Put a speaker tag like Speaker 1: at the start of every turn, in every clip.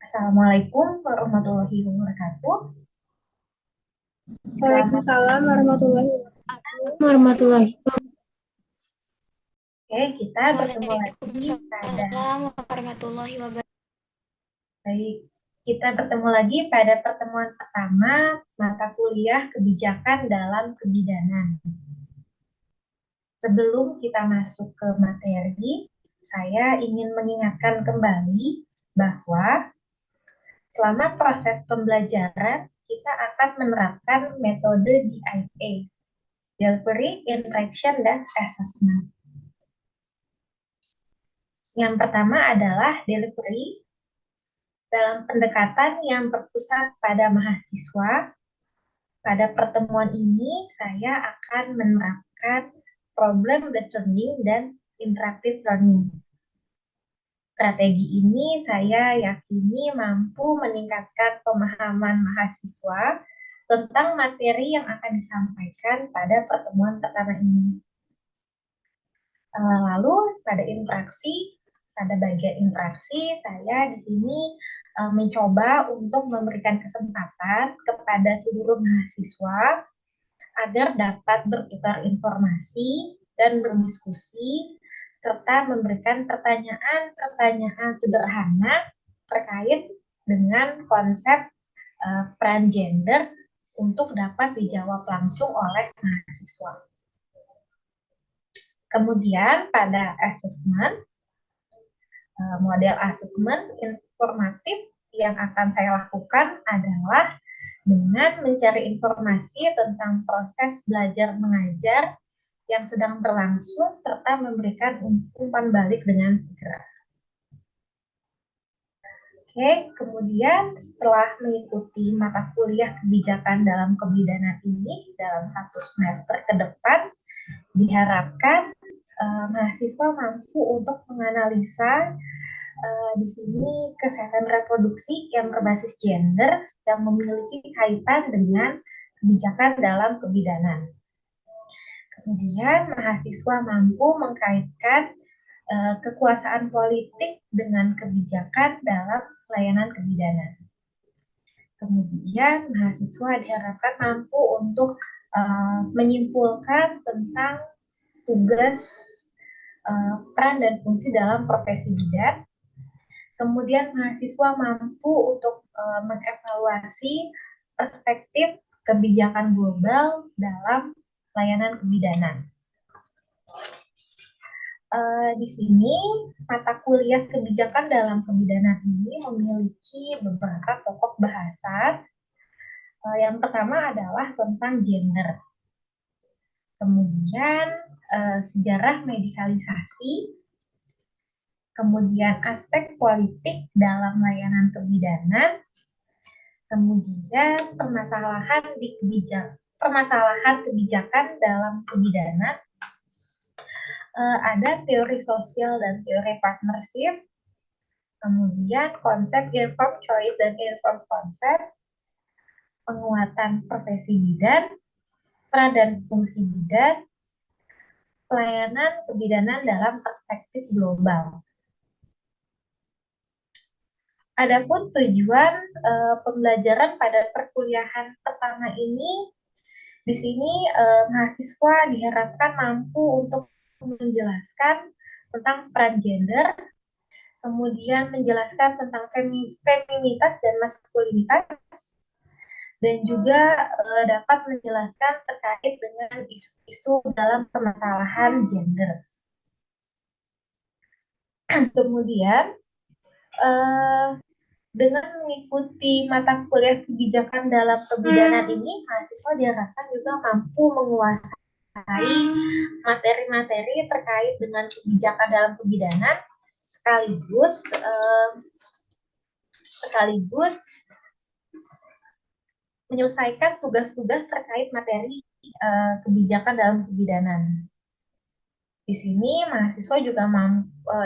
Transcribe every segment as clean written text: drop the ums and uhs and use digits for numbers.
Speaker 1: Assalamualaikum warahmatullahi wabarakatuh. Selamat.
Speaker 2: Waalaikumsalam warahmatullahi wabarakatuh.
Speaker 1: Oke, kita bertemu lagi pada
Speaker 2: Waalaikumsalam warahmatullahi wabarakatuh.
Speaker 1: baik. Kita bertemu lagi pada pertemuan pertama mata kuliah kebijakan dalam kebidanan. Sebelum kita masuk ke materi, saya ingin mengingatkan kembali bahwa selama proses pembelajaran kita akan menerapkan metode DIA, Delivery, Interaction, dan Assessment. Yang pertama adalah delivery dalam pendekatan yang berpusat pada mahasiswa. Pada pertemuan ini, saya akan menerapkan problem-based learning dan interactive learning. Strategi ini saya yakini mampu meningkatkan pemahaman mahasiswa tentang materi yang akan disampaikan pada pertemuan pertama ini. Lalu pada bagian interaksi, saya di sini mencoba untuk memberikan kesempatan kepada seluruh mahasiswa agar dapat bertukar informasi dan berdiskusi, serta memberikan pertanyaan-pertanyaan sederhana terkait dengan konsep peran gender untuk dapat dijawab langsung oleh mahasiswa. Kemudian pada model assessment informatif yang akan saya lakukan adalah dengan mencari informasi tentang proses belajar mengajar yang sedang berlangsung serta memberikan umpan balik dengan segera. Oke, kemudian setelah mengikuti mata kuliah kebijakan dalam kebidanan ini dalam 1 semester ke depan, diharapkan mahasiswa mampu untuk menganalisa di sini kesehatan reproduksi yang berbasis gender yang memiliki kaitan dengan kebijakan dalam kebidanan. Kemudian mahasiswa mampu mengkaitkan kekuasaan politik dengan kebijakan dalam layanan kebidanan. Kemudian mahasiswa diharapkan mampu untuk menyimpulkan tentang tugas, peran dan fungsi dalam profesi bidan. Kemudian mahasiswa mampu untuk mengevaluasi perspektif kebijakan global dalam layanan kebidanan. Di sini mata kuliah kebijakan dalam kebidanan ini memiliki beberapa pokok bahasan. Yang pertama adalah tentang gender. Kemudian sejarah medikalisasi, kemudian aspek politik dalam layanan kebidanan, kemudian permasalahan kebijakan dalam kebidanan, ada teori sosial dan teori partnership, kemudian konsep informed choice dan informed consent, penguatan profesi bidan, peran dan fungsi bidan, pelayanan kebidanan dalam perspektif global. Adapun tujuan pembelajaran pada perkuliahan pertama ini, di sini mahasiswa diharapkan mampu untuk menjelaskan tentang peran gender, kemudian menjelaskan tentang feminitas dan maskulinitas, dan juga dapat menjelaskan terkait dengan isu-isu dalam permasalahan gender. Kemudian dengan mengikuti mata kuliah kebijakan dalam kebidanan ini, mahasiswa diharapkan juga mampu menguasai materi-materi terkait dengan kebijakan dalam kebidanan, sekaligus menyelesaikan tugas-tugas terkait materi kebijakan dalam kebidanan. Di sini mahasiswa juga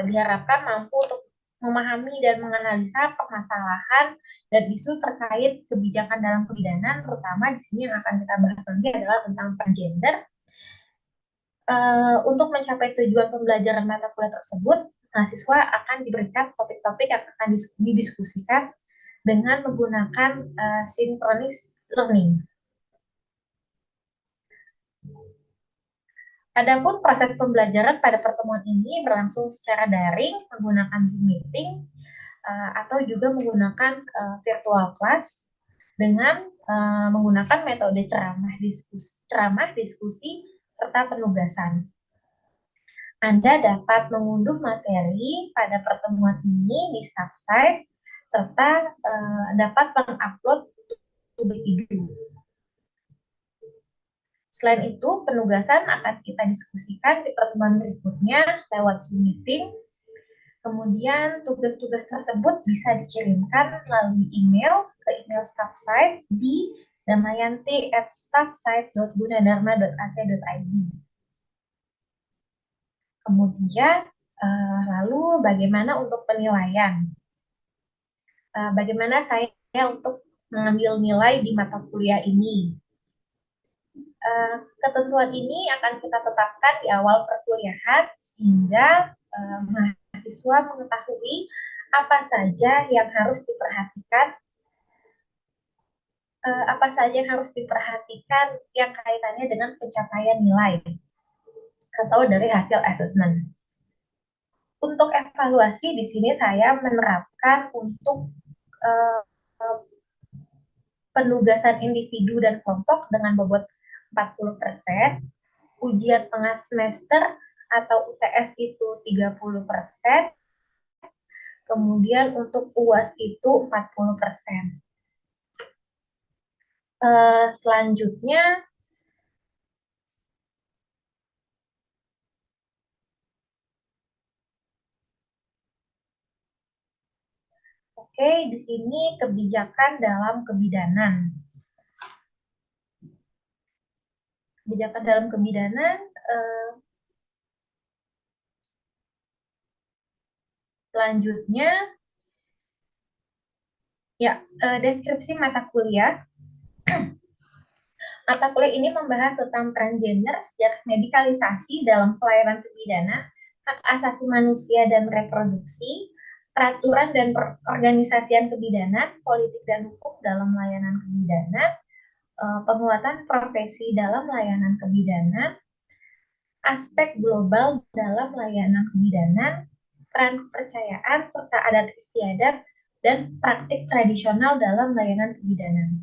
Speaker 1: diharapkan mampu untuk memahami dan menganalisa permasalahan dan isu terkait kebijakan dalam kebidanan, terutama di sini yang akan kita bahas nanti adalah tentang peran gender. Untuk mencapai tujuan pembelajaran mata kuliah tersebut, mahasiswa akan diberikan topik-topik yang akan didiskusikan dengan menggunakan synchronous learning. Adapun proses pembelajaran pada pertemuan ini berlangsung secara daring menggunakan Zoom meeting atau juga menggunakan virtual class dengan menggunakan metode ceramah diskusi serta penugasan. Anda dapat mengunduh materi pada pertemuan ini di Staffsite serta dapat mengupload individu. Selain itu, penugasan akan kita diskusikan di pertemuan berikutnya lewat Zoom meeting. Kemudian tugas-tugas tersebut bisa dikirimkan melalui email ke email Staffsite di damayanti@staffsite.gunadarma.ac.id. Kemudian, lalu bagaimana untuk penilaian? Bagaimana saya untuk mengambil nilai di mata kuliah ini? Ketentuan ini akan kita tetapkan di awal perkuliahan sehingga mahasiswa mengetahui apa saja yang harus diperhatikan yang kaitannya dengan pencapaian nilai atau dari hasil asesmen. Untuk evaluasi di sini saya menerapkan untuk penugasan individu dan kelompok dengan bobot 40%, ujian tengah semester atau UTS itu 30%, kemudian untuk UAS itu 40%. Selanjutnya, oke, di sini kebijakan dalam kebidanan. Kebijakan dalam kebidanan, selanjutnya, ya, deskripsi mata kuliah. Mata kuliah ini membahas tentang transgender, sejarah medikalisasi dalam pelayanan pidana, hak asasi manusia dan reproduksi, peraturan dan perorganisasian kebidanan, politik dan hukum dalam layanan kebidanan, penguatan profesi dalam layanan kebidanan, aspek global dalam layanan kebidanan, peran kepercayaan serta adat istiadat dan praktik tradisional dalam layanan kebidanan.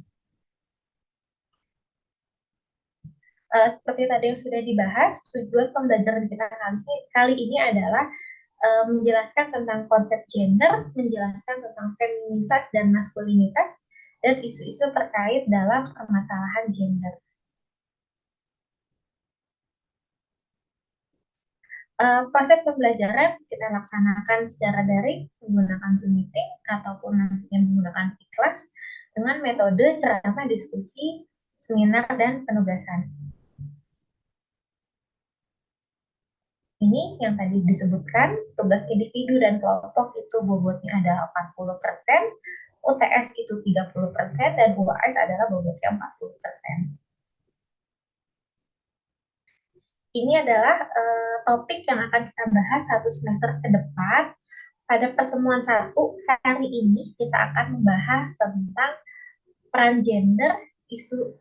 Speaker 1: Seperti tadi yang sudah dibahas, tujuan pembelajaran kita kali ini adalah menjelaskan tentang konsep gender, menjelaskan tentang feminitas dan maskulinitas, dan isu-isu terkait dalam permasalahan gender. Proses pembelajaran kita laksanakan secara daring menggunakan Zoom meeting ataupun nantinya menggunakan e-class dengan metode ceramah, diskusi, seminar, dan penugasan. Ini yang tadi disebutkan, tugas individu dan kelompok itu bobotnya adalah 40%, UTS itu 30%, dan UAS adalah bobotnya 40%. Ini adalah topik yang akan kita bahas satu semester ke depan. Pada pertemuan 1 hari ini kita akan membahas tentang peran gender, isu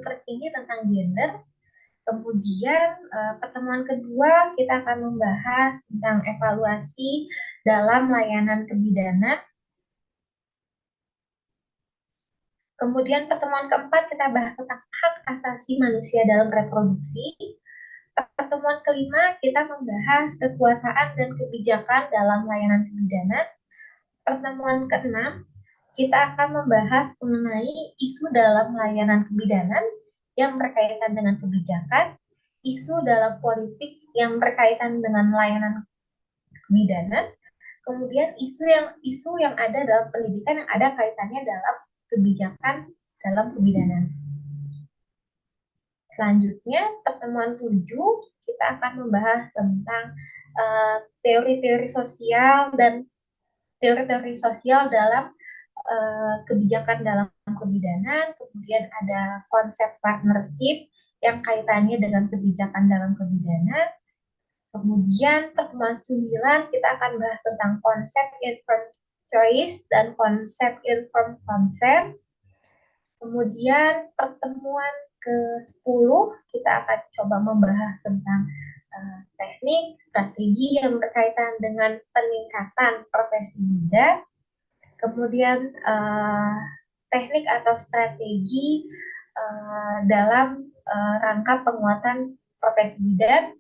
Speaker 1: terkini tentang gender. Kemudian pertemuan kedua kita akan membahas tentang evaluasi dalam layanan kebidanan. Kemudian pertemuan keempat kita bahas tentang hak asasi manusia dalam reproduksi. Pertemuan kelima kita membahas kekuasaan dan kebijakan dalam layanan kebidanan. Pertemuan keenam kita akan membahas mengenai isu dalam layanan kebidanan yang berkaitan dengan kebijakan, isu dalam politik yang berkaitan dengan layanan kebidanan, kemudian isu yang ada dalam pendidikan yang ada kaitannya dalam kebijakan dalam kebidanan. Selanjutnya, pertemuan 7, kita akan membahas tentang teori-teori sosial dan teori-teori sosial dalam kebijakan dalam kebidanan, kemudian ada konsep partnership yang kaitannya dengan kebijakan dalam kebidanan. Kemudian pertemuan 9 kita akan bahas tentang konsep choice dan konsep informed consent. Kemudian pertemuan ke-10 kita akan coba membahas tentang teknik, strategi yang berkaitan dengan peningkatan profesi muda. Kemudian teknik atau strategi dalam rangka penguatan profesi bidan.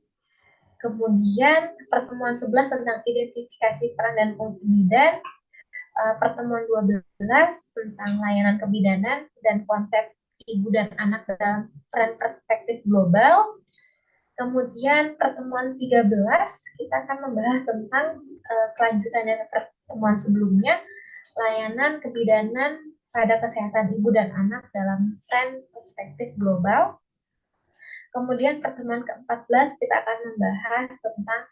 Speaker 1: Kemudian pertemuan 11 tentang identifikasi peran dan fungsi bidan. Pertemuan 12 tentang layanan kebidanan dan konsep ibu dan anak dalam tren perspektif global. Kemudian pertemuan 13 kita akan membahas tentang kelanjutan dari pertemuan sebelumnya, layanan kebidanan pada kesehatan ibu dan anak dalam tren perspektif global. Kemudian pertemuan ke-14 kita akan membahas tentang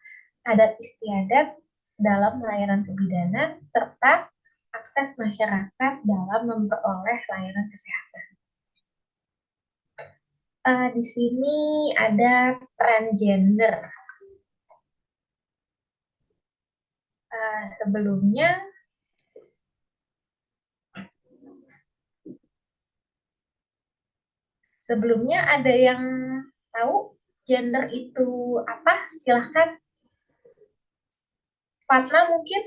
Speaker 1: adat istiadat dalam layanan kebidanan serta akses masyarakat dalam memperoleh layanan kesehatan. Di sini ada transgender. Sebelumnya ada yang tahu gender itu apa? Silahkan. Fatma mungkin?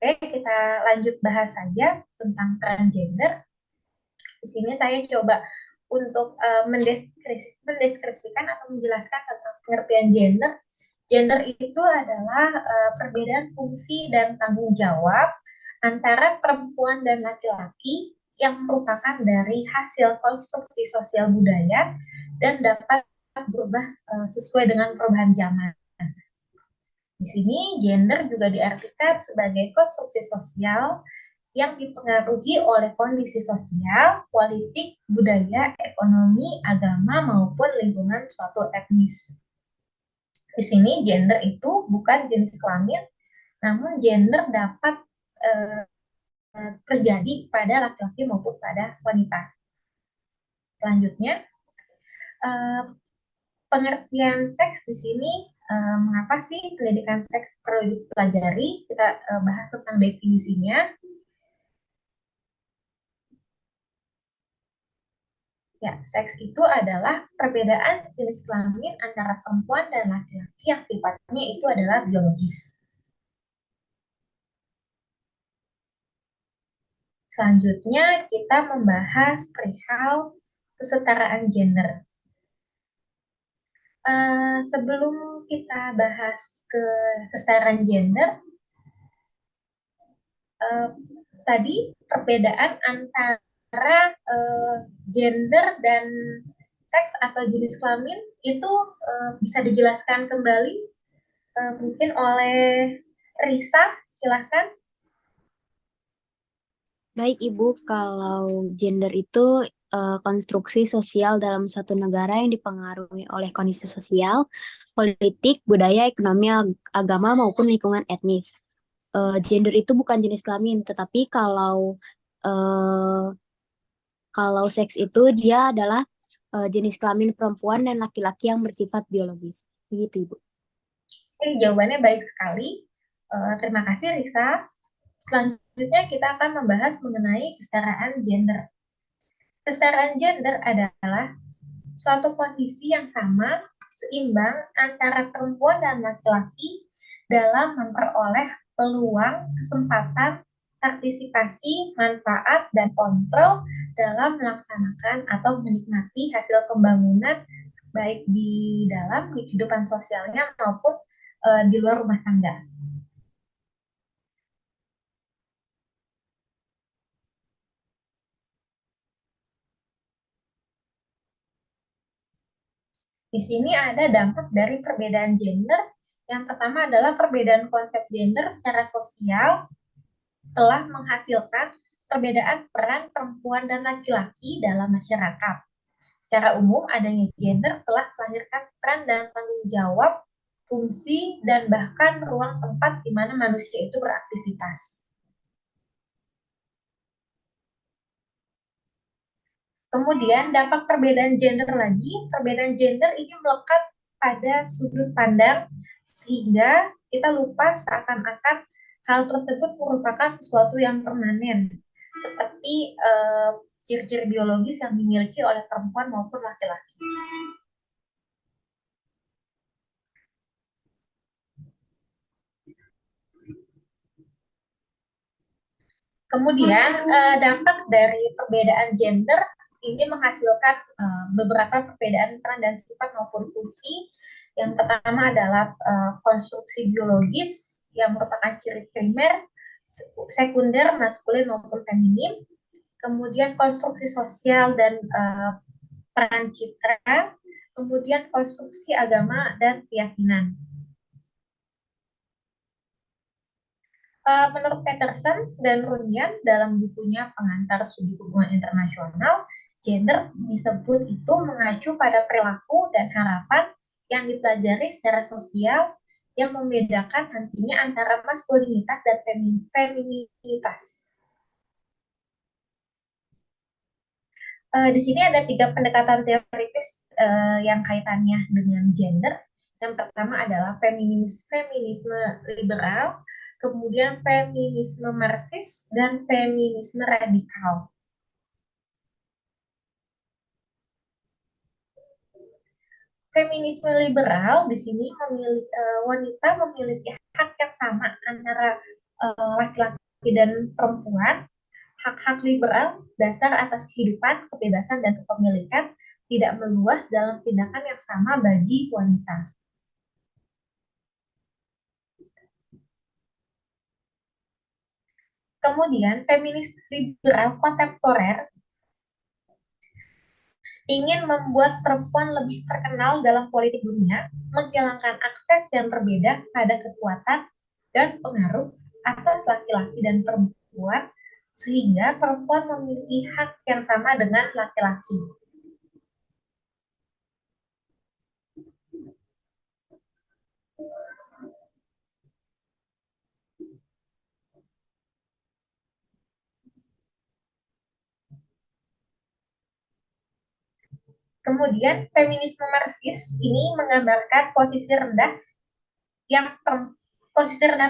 Speaker 1: Oke, kita lanjut bahas saja tentang transgender. Di sini saya coba untuk mendeskripsikan atau menjelaskan tentang pengertian gender. Gender itu adalah perbedaan fungsi dan tanggung jawab antara perempuan dan laki-laki yang merupakan dari hasil konstruksi sosial budaya dan dapat berubah sesuai dengan perubahan zaman. Di sini gender juga diartikan sebagai konstruksi sosial yang dipengaruhi oleh kondisi sosial, politik, budaya, ekonomi, agama, maupun lingkungan suatu etnis. Di sini gender itu bukan jenis kelamin, namun gender dapat terjadi pada laki-laki maupun pada wanita. Selanjutnya, pengertian seks di sini, mengapa sih pendidikan seks perlu dipelajari? Kita bahas tentang definisinya. Ya, seks itu adalah perbedaan jenis kelamin antara perempuan dan laki-laki yang sifatnya itu adalah biologis. Selanjutnya, kita membahas perihal kesetaraan gender. Sebelum kita bahas kesetaraan gender, tadi perbedaan antara gender dan seks atau jenis kelamin itu bisa dijelaskan kembali mungkin oleh Risa, silahkan.
Speaker 2: Baik Ibu, kalau gender itu konstruksi sosial dalam suatu negara yang dipengaruhi oleh kondisi sosial, politik, budaya, ekonomi, agama maupun lingkungan etnis. Gender itu bukan jenis kelamin, tetapi kalau seks itu dia adalah jenis kelamin perempuan dan laki-laki yang bersifat biologis. Begitu Ibu.
Speaker 1: Oke, jawabannya baik sekali. Terima kasih Risa. Selanjutnya kita akan membahas mengenai kesetaraan gender. Kesetaraan gender adalah suatu kondisi yang sama, seimbang antara perempuan dan laki-laki dalam memperoleh peluang, kesempatan, partisipasi, manfaat, dan kontrol dalam melaksanakan atau menikmati hasil pembangunan baik di dalam kehidupan sosialnya maupun di luar rumah tangga. Di sini ada dampak dari perbedaan gender. Yang pertama adalah perbedaan konsep gender secara sosial telah menghasilkan perbedaan peran perempuan dan laki-laki dalam masyarakat. Secara umum, adanya gender telah melahirkan peran dan tanggung jawab, fungsi, dan bahkan ruang tempat di mana manusia itu beraktivitas. Kemudian dampak perbedaan gender lagi, perbedaan gender ini melekat pada sudut pandang sehingga kita lupa seakan-akan hal tersebut merupakan sesuatu yang permanen, seperti ciri-ciri biologis yang dimiliki oleh perempuan maupun laki-laki. Kemudian dampak dari perbedaan gender ini menghasilkan beberapa perbedaan peran dan sifat maupun fungsi. Yang pertama adalah konstruksi biologis yang merupakan ciri primer, sekunder, maskulin maupun feminin. Kemudian konstruksi sosial dan peran citra. Kemudian konstruksi agama dan keyakinan. Menurut Peterson dan Runyan dalam bukunya Pengantar Studi Hubungan Internasional, gender disebut itu mengacu pada perilaku dan harapan yang dipelajari secara sosial yang membedakan nantinya antara maskulinitas dan feminitas. Di sini ada 3 pendekatan teoritis yang kaitannya dengan gender. Yang pertama adalah feminisme liberal, kemudian feminisme marxis, dan feminisme radikal. Feminisme liberal di sini wanita memiliki hak yang sama antara laki-laki dan perempuan. Hak-hak liberal dasar atas kehidupan, kebebasan, dan kepemilikan tidak meluas dalam tindakan yang sama bagi wanita. Kemudian, feminis liberal kontemporer ingin membuat perempuan lebih terkenal dalam politik dunia, menghilangkan akses yang berbeda pada kekuatan dan pengaruh atas laki-laki dan perempuan, sehingga perempuan memiliki hak yang sama dengan laki-laki. Kemudian feminisme marxis ini menggambarkan posisi rendah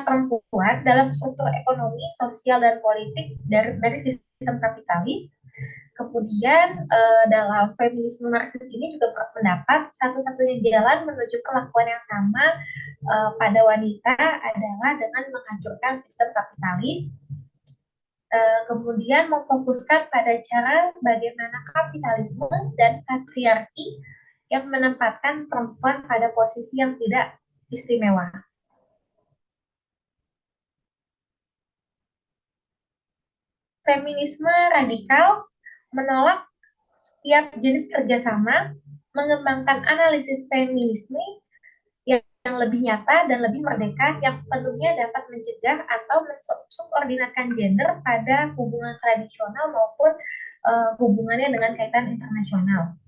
Speaker 1: perempuan dalam struktur ekonomi, sosial, dan politik dari sistem kapitalis. Kemudian dalam feminisme marxis ini juga berpendapat satu-satunya jalan menuju perlakuan yang sama pada wanita adalah dengan menghancurkan sistem kapitalis. Kemudian memfokuskan pada cara bagaimana kapitalisme dan patriarki yang menempatkan perempuan pada posisi yang tidak istimewa. Feminisme radikal menolak setiap jenis kerjasama, mengembangkan analisis feminisme yang lebih nyata dan lebih merdeka yang sepenuhnya dapat mencegah atau mensubordinatkan gender pada hubungan tradisional maupun hubungannya dengan kaitan internasional.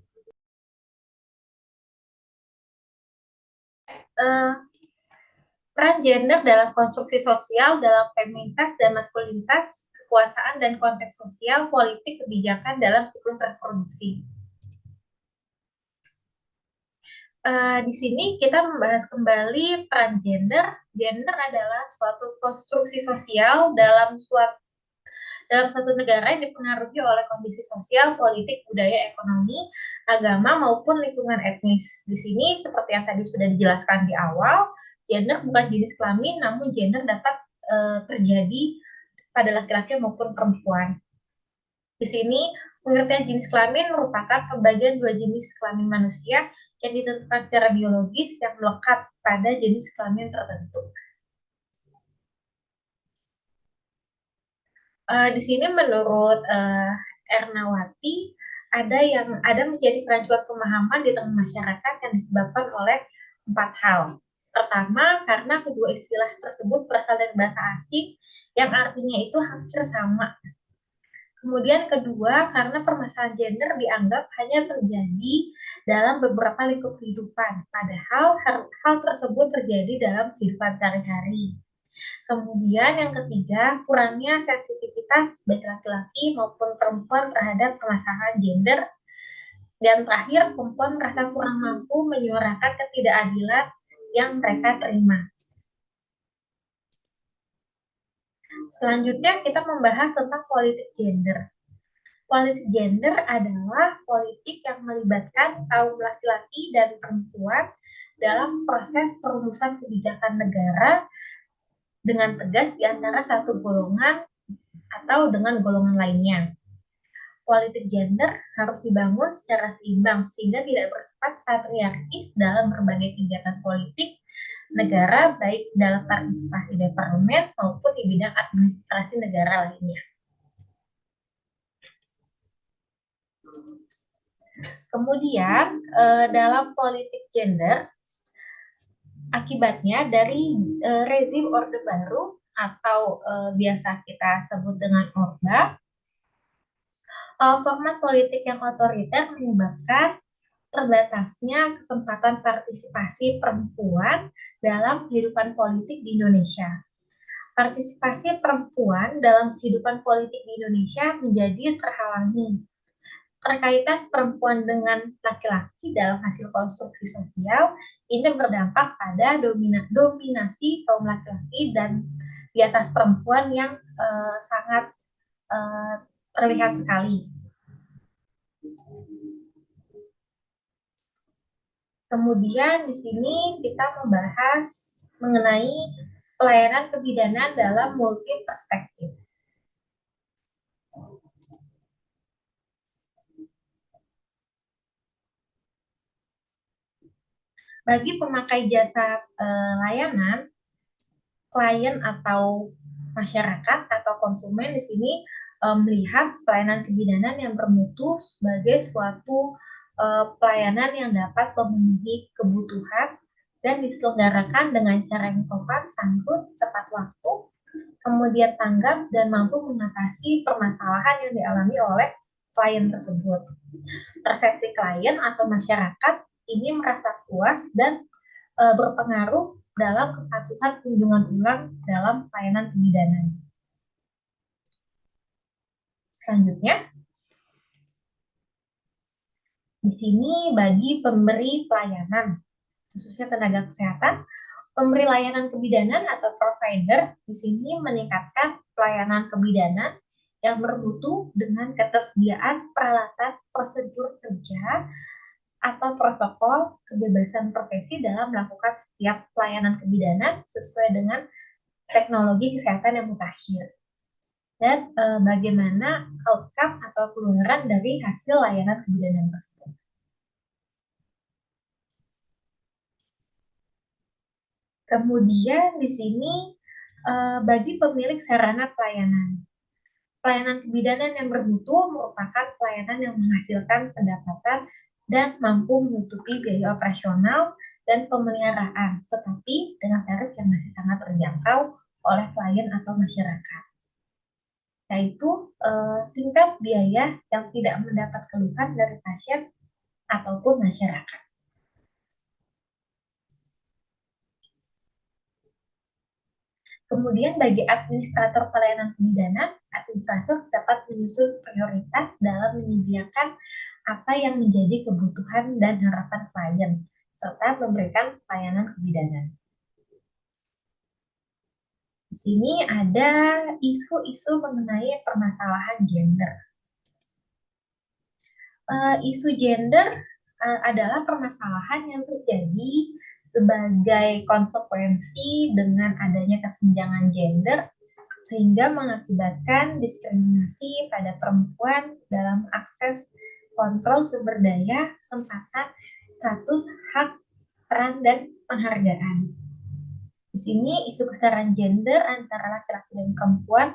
Speaker 1: Peran gender dalam konstruksi sosial, dalam feminitas dan maskulinitas, kekuasaan dan konteks sosial, politik, kebijakan dalam siklus reproduksi. Di sini kita membahas kembali peran gender. Gender adalah suatu konstruksi sosial dalam suatu negara yang dipengaruhi oleh kondisi sosial, politik, budaya, ekonomi, agama, maupun lingkungan etnis. Di sini, seperti yang tadi sudah dijelaskan di awal, gender bukan jenis kelamin, namun gender dapat terjadi pada laki-laki maupun perempuan. Di sini, pengertian jenis kelamin merupakan pembagian 2 jenis kelamin manusia yang ditentukan secara biologis yang melekat pada jenis kelamin tertentu. Di sini menurut Ernawati ada menjadi kerancuan pemahaman di tengah masyarakat yang disebabkan oleh 4 hal. Pertama, karena kedua istilah tersebut berasal dari bahasa asing yang artinya itu hampir sama. Kemudian kedua, karena permasalahan gender dianggap hanya terjadi dalam beberapa lingkup kehidupan, padahal hal tersebut terjadi dalam kehidupan sehari-hari. Kemudian yang ketiga, kurangnya sensitivitas baik laki-laki maupun perempuan terhadap permasalahan gender. Dan terakhir, perempuan merasa kurang mampu menyuarakan ketidakadilan yang mereka terima. Selanjutnya kita membahas tentang politik gender. Politik gender adalah politik yang melibatkan kaum laki-laki dan perempuan dalam proses perumusan kebijakan negara dengan tegas di antara satu golongan atau dengan golongan lainnya. Politik gender harus dibangun secara seimbang sehingga tidak bersifat patriarkis dalam berbagai kegiatan politik negara, baik dalam partisipasi di parlemen maupun di bidang administrasi negara lainnya. Kemudian dalam politik gender, akibatnya dari rezim Orde Baru atau biasa kita sebut dengan Orba, format politik yang otoriter menyebabkan terbatasnya kesempatan partisipasi perempuan dalam kehidupan politik di Indonesia. Partisipasi perempuan dalam kehidupan politik di Indonesia menjadi terhalangi. Terkaitan perempuan dengan laki-laki dalam hasil konstruksi sosial ini berdampak pada dominasi kaum laki-laki dan di atas perempuan yang sangat terlihat sekali. Kemudian di sini kita membahas mengenai pelayanan kebidanan dalam multi perspektif. Bagi pemakai jasa layanan, klien atau masyarakat atau konsumen di sini melihat pelayanan kebidanan yang bermutu sebagai suatu pelayanan yang dapat memenuhi kebutuhan dan diselenggarakan dengan cara yang sopan, santun, tepat waktu, kemudian tanggap dan mampu mengatasi permasalahan yang dialami oleh klien tersebut. Persepsi klien atau masyarakat ini merasa puas dan berpengaruh dalam kepatuhan kunjungan ulang dalam pelayanan kebidanan. Selanjutnya, di sini bagi pemberi pelayanan, khususnya tenaga kesehatan, pemberi layanan kebidanan atau provider di sini meningkatkan pelayanan kebidanan yang bermutu dengan ketersediaan peralatan prosedur kerja atau protokol kebebasan profesi dalam melakukan setiap pelayanan kebidanan sesuai dengan teknologi kesehatan yang mutakhir. Dan bagaimana outcome atau keluaran dari hasil layanan kebidanan tersebut. Kemudian di sini bagi pemilik sarana pelayanan. Pelayanan kebidanan yang bermutu merupakan pelayanan yang menghasilkan pendapatan dan mampu menutupi biaya operasional dan pemeliharaan, tetapi dengan tarif yang masih sangat terjangkau oleh klien atau masyarakat. Yaitu tingkat biaya yang tidak mendapat keluhan dari pasien ataupun masyarakat. Kemudian bagi administrator pelayanan kebidanan, administrator dapat menyusun prioritas dalam menyediakan apa yang menjadi kebutuhan dan harapan klien, serta memberikan pelayanan kebidanan. Di sini ada isu-isu mengenai permasalahan gender. Isu gender adalah permasalahan yang terjadi sebagai konsekuensi dengan adanya kesenjangan gender sehingga mengakibatkan diskriminasi pada perempuan dalam akses kontrol sumber daya, kesempatan, status, hak, peran, dan penghargaan. Di sini isu kesetaraan gender antara laki-laki dan perempuan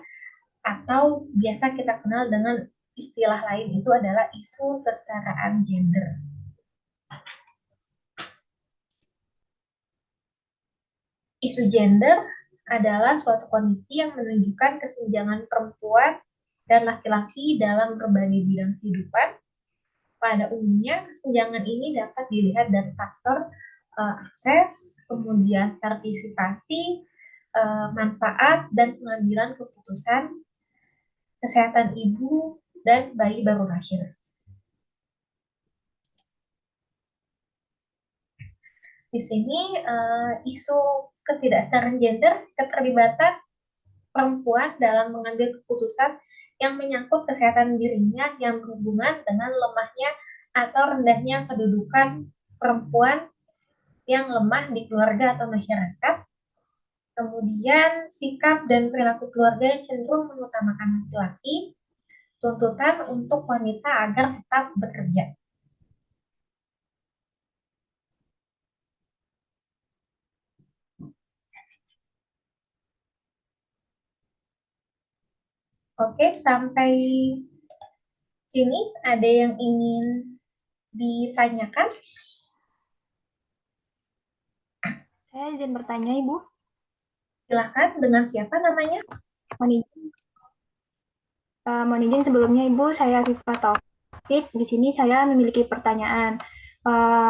Speaker 1: atau biasa kita kenal dengan istilah lain itu adalah isu kesetaraan gender. Isu gender adalah suatu kondisi yang menunjukkan kesenjangan perempuan dan laki-laki dalam berbagai bidang kehidupan. Pada umumnya, kesenjangan ini dapat dilihat dari faktor akses, kemudian partisipasi, manfaat dan pengambilan keputusan kesehatan ibu dan bayi baru lahir. Di sini isu ketidaksetaraan gender, keterlibatan perempuan dalam mengambil keputusan yang menyangkut kesehatan dirinya yang berhubungan dengan lemahnya atau rendahnya kedudukan perempuan yang lemah di keluarga atau masyarakat. Kemudian sikap dan perilaku keluarga yang cenderung mengutamakan laki-laki, tuntutan untuk wanita agar tetap bekerja. Oke, sampai sini ada yang ingin ditanyakan?
Speaker 3: Saya izin bertanya, Ibu.
Speaker 1: Silakan, dengan siapa namanya?
Speaker 3: Mohon izin sebelumnya, Ibu, saya Viva Taufik. Di sini saya memiliki pertanyaan.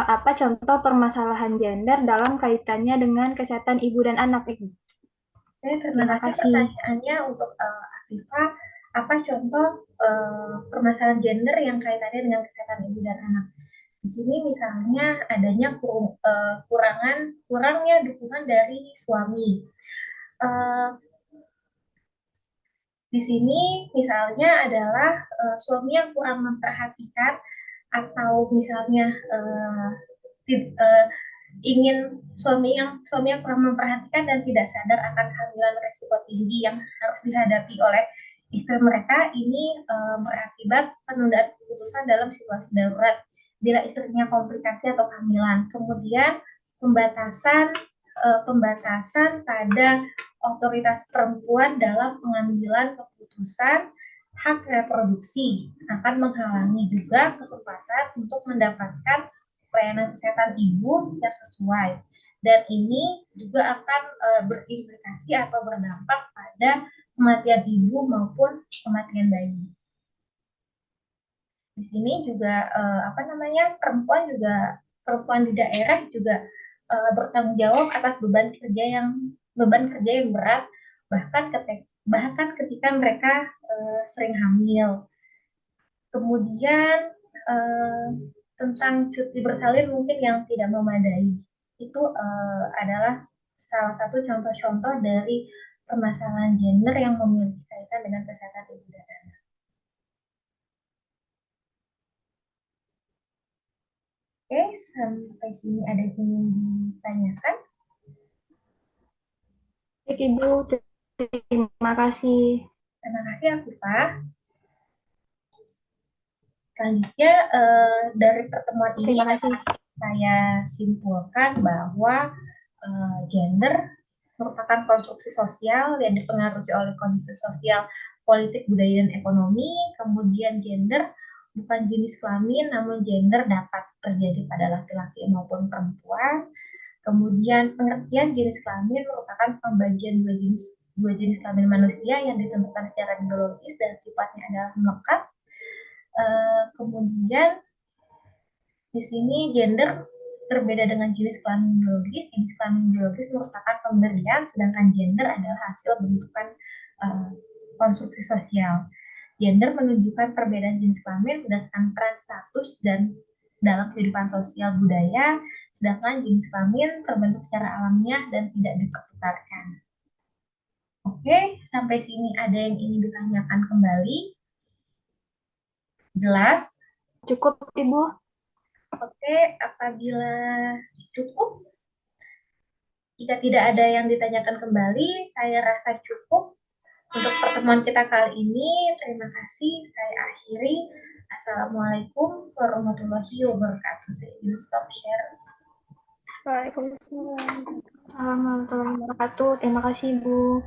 Speaker 3: Apa contoh permasalahan gender dalam kaitannya dengan kesehatan ibu dan anak, Ibu?
Speaker 1: Terima kasih pertanyaannya untuk Afifa. Apa contoh permasalahan gender yang kaitannya dengan kesehatan ibu dan anak? Di sini misalnya adanya kurangnya dukungan dari suami. Di sini misalnya adalah suami yang kurang memperhatikan atau misalnya ingin suami yang kurang memperhatikan dan tidak sadar akan kehamilan resiko tinggi yang harus dihadapi oleh istri mereka, ini berakibat penundaan keputusan dalam situasi darurat bila istrinya komplikasi atau kehamilan. Kemudian pembatasan pada otoritas perempuan dalam pengambilan keputusan hak reproduksi akan menghalangi juga kesempatan untuk mendapatkan pelayanan kesehatan ibu yang sesuai. Dan ini juga akan berimplikasi atau berdampak pada kematian ibu maupun kematian bayi. Di sini juga perempuan di daerah juga bertanggung jawab atas beban kerja yang berat, bahkan ketika mereka sering hamil. Kemudian tentang cuti bersalin mungkin yang tidak memadai, itu adalah salah satu contoh-contoh dari permasalahan gender yang memiliki kaitan dengan kesehatan ibu dan anak. Oke, sampai sini ada yang ingin ditanyakan?
Speaker 3: Baik, Ibu. Terima kasih.
Speaker 1: Terima kasih, Afifah. Selanjutnya, dari pertemuan ini saya simpulkan bahwa gender merupakan konstruksi sosial yang dipengaruhi oleh kondisi sosial, politik, budaya, dan ekonomi. Kemudian gender bukan jenis kelamin, namun gender dapat terjadi pada laki-laki maupun perempuan. Kemudian pengertian jenis kelamin merupakan pembagian dua jenis kelamin manusia yang ditentukan secara biologis dan sifatnya adalah melekat. Kemudian di sini gender berbeda dengan jenis kelamin biologis. Jenis kelamin biologis merupakan pemberian, sedangkan gender adalah hasil bentukan konstruksi sosial. Gender menunjukkan perbedaan jenis kelamin berdasarkan peran status dan dalam kehidupan sosial budaya, sedangkan jenis kelamin terbentuk secara alamiah dan tidak dipertukarkan. Oke, sampai sini ada yang ingin ditanyakan kembali? Jelas?
Speaker 3: Cukup, Ibu.
Speaker 1: Oke, apabila cukup, jika tidak ada yang ditanyakan kembali, saya rasa cukup untuk pertemuan kita kali ini. Terima kasih, saya akhiri. Assalamualaikum warahmatullahi wabarakatuh. Saya ingin stop share.
Speaker 3: Waalaikumsalam warahmatullahi wabarakatuh. Terima kasih, Ibu.